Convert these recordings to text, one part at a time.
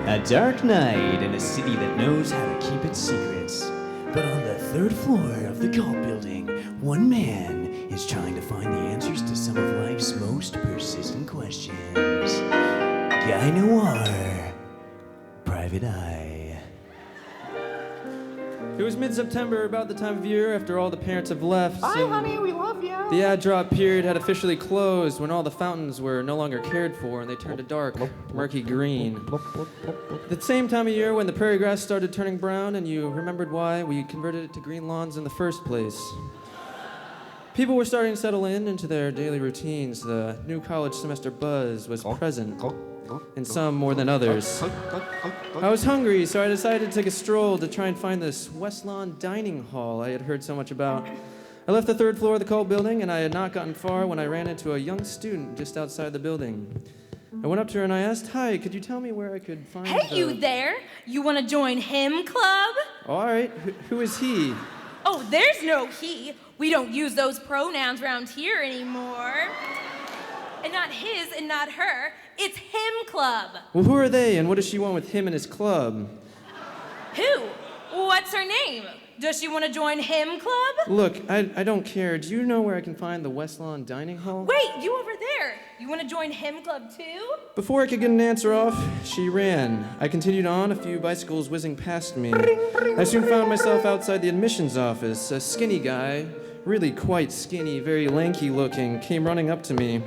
A dark night in a city that knows how to keep its secrets. But on the third floor of the cult building, one man is trying to find the answers to some of life's most persistent questions. Guy Noir, Private Eye. It was mid-September, about the time of year after all the parents have left. Hi, honey, we love you. The ad drop period had officially closed when all the fountains were no longer cared for and they turned a dark, murky green. At the same time of year when the prairie grass started turning brown and you remembered why we converted it to green lawns in the first place. People were starting to settle into their daily routines. The new college semester buzz was present, and some more than others. I was hungry, so I decided to take a stroll to try and find this West Lawn dining hall I had heard so much about. I left the third floor of the cult building, and I had not gotten far when I ran into a young student just outside the building. I went up to her and I asked, "Hi, could you tell me where I could find Hey, you there! You want to join him club? All right, who is he? Oh, there's no he. We don't use those pronouns around here anymore. And not his and not her. It's him club. Well, who are they, and what does she want with him and his club? Who? What's her name? Does she want to join him club? Look, I don't care. Do you know where I can find the West Lawn Dining Hall? Wait, you over there. You want to join him club too? Before I could get an answer off, she ran. I continued on, a few bicycles whizzing past me. I soon found myself outside the admissions office. A skinny guy, really quite skinny, very lanky looking, came running up to me.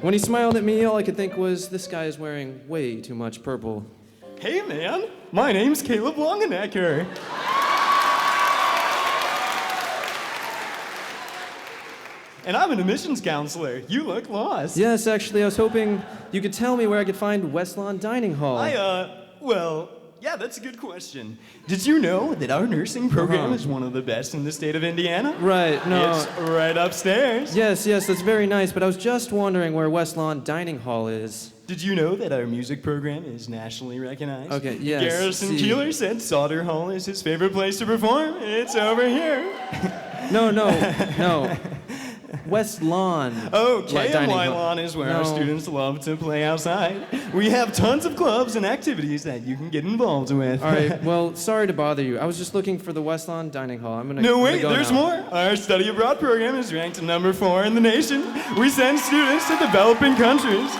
When he smiled at me, all I could think was, this guy is wearing way too much purple. Hey, man. My name's Caleb Longenecker. And I'm an admissions counselor. You look lost. Yes, actually, I was hoping you could tell me where I could find West Lawn Dining Hall. Yeah, that's a good question. Did you know that our nursing program is one of the best in the state of Indiana? Right, no. It's right upstairs. Yes, that's very nice, but I was just wondering where West Lawn Dining Hall is. Did you know that our music program is nationally recognized? Okay, yes. Garrison Keeler said Sauter Hall is his favorite place to perform. It's over here. No. West Lawn. Oh, Dining KMY Hall. Lawn is where our students love to play outside. We have tons of clubs and activities that you can get involved with. All right, well, sorry to bother you. I was just looking for the West Lawn Dining Hall. No, wait, go there's now. more. Our study abroad program is ranked number 4 in the nation. We send students to developing countries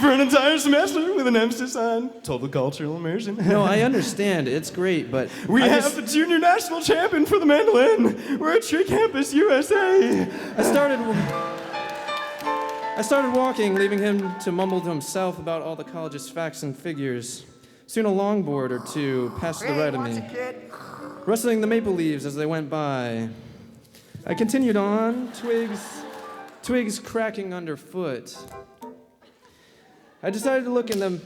for an entire semester with an emphasis on total cultural immersion. No, I understand. It's great, but We have the junior national champion for the mandolin. We're at Tree Campus, USA. I started walking, leaving him to mumble to himself about all the college's facts and figures. Soon a longboard or two passed to the right of me, rustling the maple leaves as they went by. I continued on, twigs cracking underfoot. I decided to look in the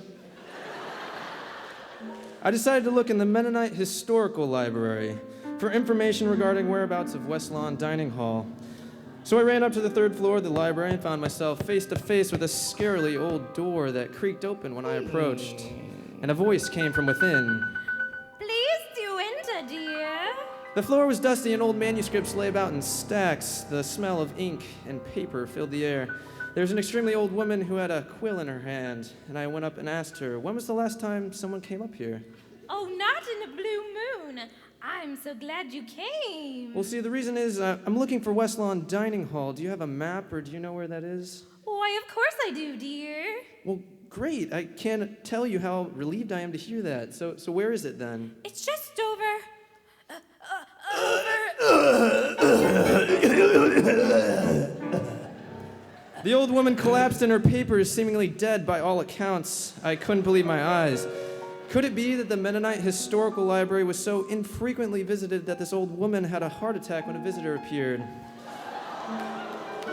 Mennonite Historical Library for information regarding whereabouts of West Lawn Dining Hall. So I ran up to the third floor of the library and found myself face to face with a scarily old door that creaked open when I approached, and a voice came from within. Please do enter, dear. The floor was dusty and old manuscripts lay about in stacks. The smell of ink and paper filled the air. There was an extremely old woman who had a quill in her hand, and I went up and asked her, when was the last time someone came up here? Oh, not in a blue moon. I'm so glad you came. Well, see, the reason is I'm looking for West Lawn Dining Hall. Do you have a map, or do you know where that is? Why, of course I do, dear. Well, great. I can't tell you how relieved I am to hear that. So where is it then? It's just over. The old woman collapsed in her papers, seemingly dead by all accounts. I couldn't believe my eyes. Could it be that the Mennonite Historical Library was so infrequently visited that this old woman had a heart attack when a visitor appeared?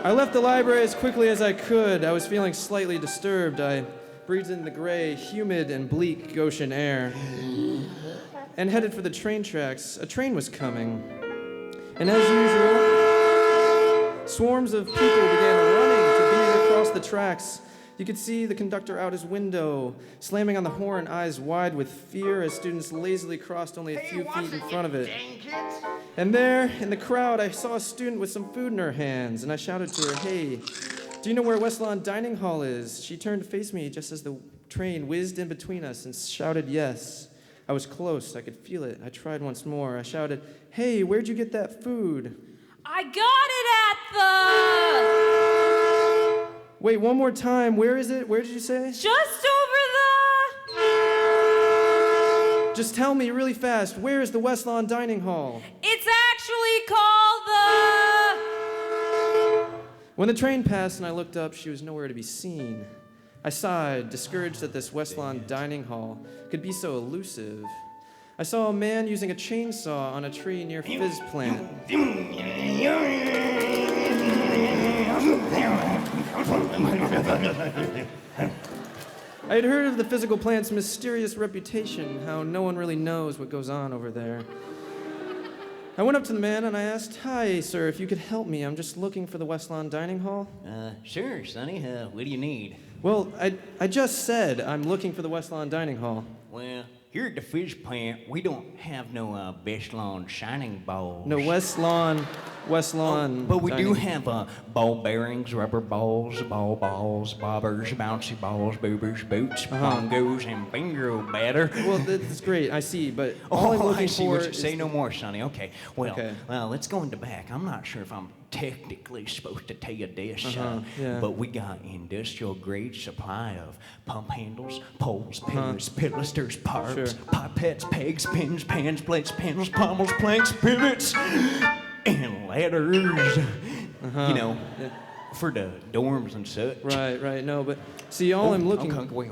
I left the library as quickly as I could. I was feeling slightly disturbed. I breathed in the gray, humid, and bleak Goshen air and headed for the train tracks. A train was coming. And as usual, swarms of people began running to beat across the tracks. You could see the conductor out his window, slamming on the horn, eyes wide with fear as students lazily crossed only a few feet in front of it. And there, in the crowd, I saw a student with some food in her hands, and I shouted to her, "Hey, do you know where West Lawn Dining Hall is?" She turned to face me just as the train whizzed in between us and shouted yes. I was close. I could feel it. I tried once more. I shouted, "Hey, where'd you get that food?" I got it at the... Wait, one more time. Where is it? Where did you say? Just over the... Just tell me really fast. Where is the West Lawn Dining Hall? It's actually called the... When the train passed and I looked up, she was nowhere to be seen. I sighed, discouraged that this West Lawn Dining Hall could be so elusive. I saw a man using a chainsaw on a tree near Fizz Plant. I had heard of the physical plant's mysterious reputation, how no one really knows what goes on over there. I went up to the man and I asked, "Hi, sir, if you could help me. I'm just looking for the West Lawn Dining Hall." Sure, Sonny. What do you need? Well, I just said I'm looking for the West Lawn Dining Hall. Well, here at the Fizz Plant, we don't have no West Lawn shining balls. No, West Lawn. But we do dining- have ball bearings, rubber balls, bobbers, bouncy balls, boobers, boots, bongos, and bingo batter. Well, that's great. I see, but all I'm looking I see for what you is say no more, Sonny. Okay. Well, Okay. Let's go in the back. I'm not sure if I'm technically supposed to tell you this, yeah. but we got industrial grade supply of pump handles, poles, pillars, pilasters, parps, Sure. pipettes, pegs, pins, pans, plates, panels, pommels, planks, pivots, and ladders. You know, for the dorms and such. Right. No, but see, all I'm looking. Okay, wait.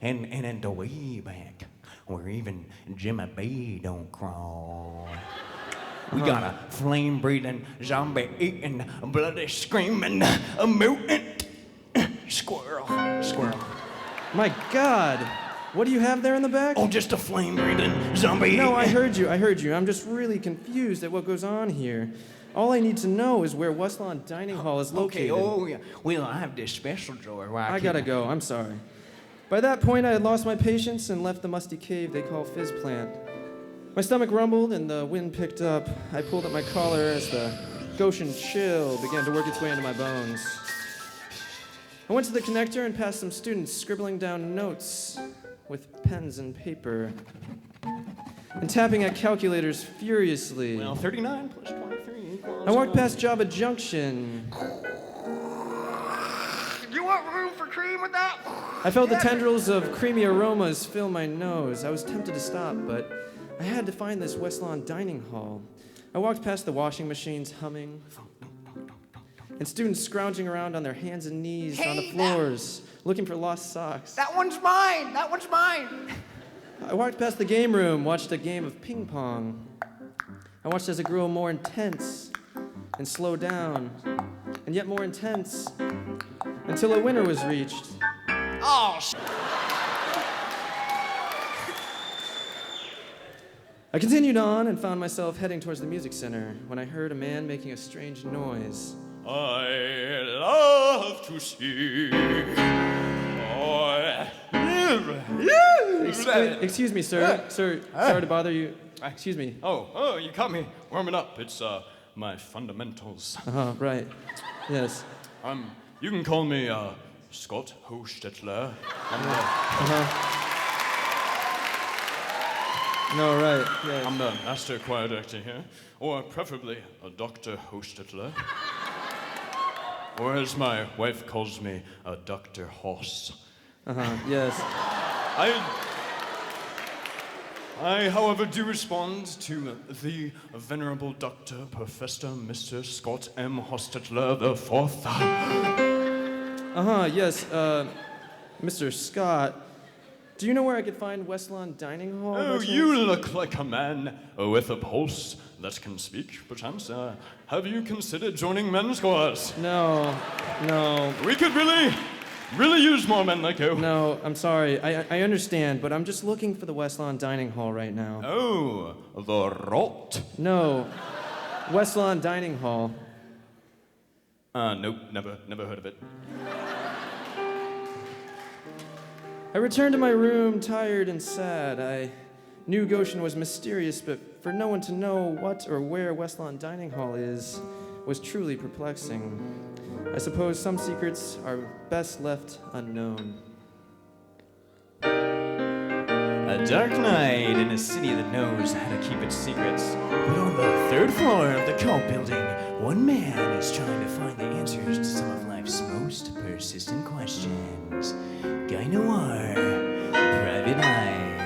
And in the way back, where even Jimmy B don't crawl. We got a flame-breathing, zombie-eating, bloody screaming, a mutant squirrel. My God, what do you have there in the back? Oh, just a flame-breathing zombie. No, I heard you. I'm just really confused at what goes on here. All I need to know is where West Lawn Dining Hall is located. Okay, oh yeah. Well, I have this special drawer where I gotta go. I'm sorry. By that point, I had lost my patience and left the musty cave they call Fizz Plant. My stomach rumbled and the wind picked up. I pulled at my collar as the Goshen chill began to work its way into my bones. I went to the connector and passed some students scribbling down notes with pens and paper and tapping at calculators furiously. Well, 39 plus 23 equals... I walked past Java Junction. You want room for cream with that? I felt the tendrils of creamy aromas fill my nose. I was tempted to stop, but I had to find this West Lawn Dining Hall. I walked past the washing machines humming and students scrounging around on their hands and knees on the floors looking for lost socks. That one's mine. I walked past the game room, watched a game of ping pong. I watched as it grew more intense and slowed down, and yet more intense, until a winner was reached. Oh, I continued on and found myself heading towards the music center when I heard a man making a strange noise. I love to see. Excuse me, sir. Sir, sorry to bother you. Excuse me. Oh, you caught me warming up. It's my fundamentals. Right. Yes. You can call me Scott Hostetler. No, right. Yes. I'm the master choir director here, or preferably a Dr. Hostetler. Or as my wife calls me, a Dr. Hoss. Yes. I, however, do respond to the venerable Dr. Professor Mr. Scott M. Hostetler IV. Yes. Mr. Scott, do you know where I could find West Lawn Dining Hall? Oh, you look like a man with a pulse that can speak, perchance. Have you considered joining men's choirs? No. We could really use more men like you. No, I'm sorry. I understand, but I'm just looking for the West Lawn Dining Hall right now. Oh, the rot. No. West Lawn Dining Hall. Nope, never heard of it. I returned to my room, tired and sad. I knew Goshen was mysterious, but for no one to know what or where West Lawn Dining Hall is was truly perplexing. I suppose some secrets are best left unknown. A dark night in a city that knows how to keep its secrets. But on the third floor of the cult building, one man is trying to find the answers to some of life's most persistent questions. Guy Noir, Private Eye.